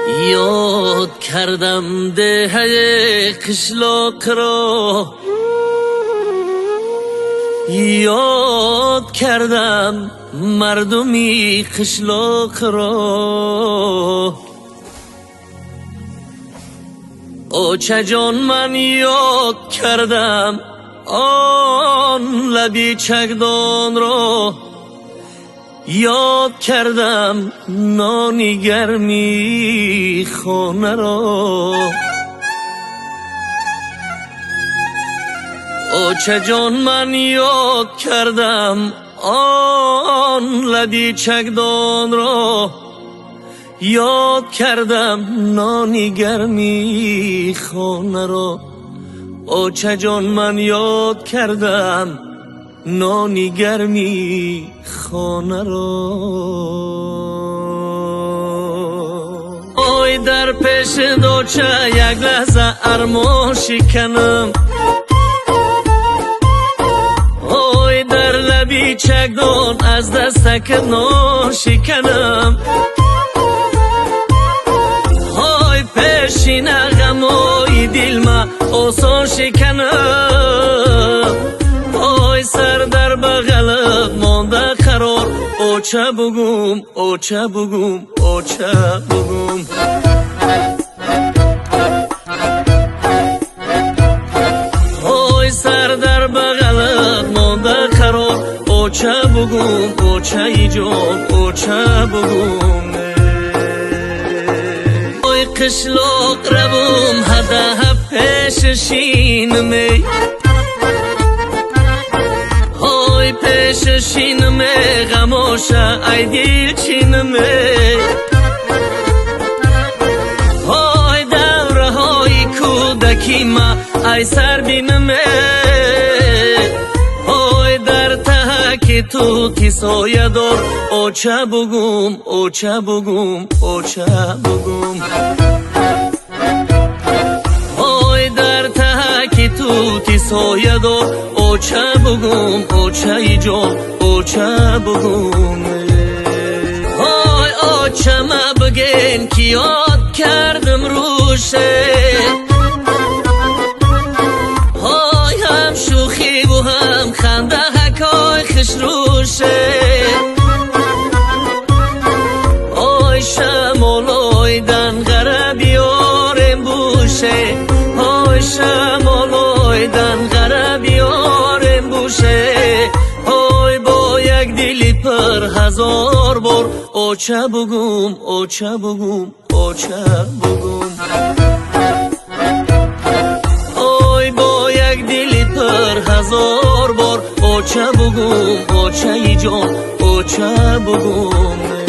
یاد کردم دهه قشلاق را، یاد کردم مردمی قشلاق را. آچه جان من یاد کردم آن لبی چکدان را، یاد کردم نانی گرمی خانه را. آچه جان من یاد کردم آن لبی چکدان را، یاد کردم نانی گرمی خانه را. آچه جان من یاد کردم نانی گرمی خانه را. آی در پیش دوچه یک لحظه ارمان شکنم، آی در لبی چکدان از دستک ناشکنم، آی پیشین غمای دل ما آسان شکنم، آی سر در بغلت مانده قرار آچه بگم آچه بگم آچه بگم. آی سر در بغلت مانده قرار آچه بگم آچه جان آچه بگم. آی قشلاق روم هده پیش شینمی، آی پیش شینمی غماشه ای دل چینمی، آی دوره های کودکی ما ای سر بینمی، آی در تهک تو کسایه دار آچه بگم آچه بگم آچه بگم. آی در تهک تو کسایه دار آچه بگم آچه جان آچه بگم. آی آچه ما بگین که یاد کردم روشه، آی هم شوخی و هم خنده حکای خوش روشه، آی شمال آی دنغره بیارم بوشه، آی شمال آی دنغره بیارم بوشه، آی با یک دلی پر هزار بار آچه بگم آچه بگم آچه بگم. آی با یک دلی پر هزار بار آچه بگم آچه جان آچه بگم.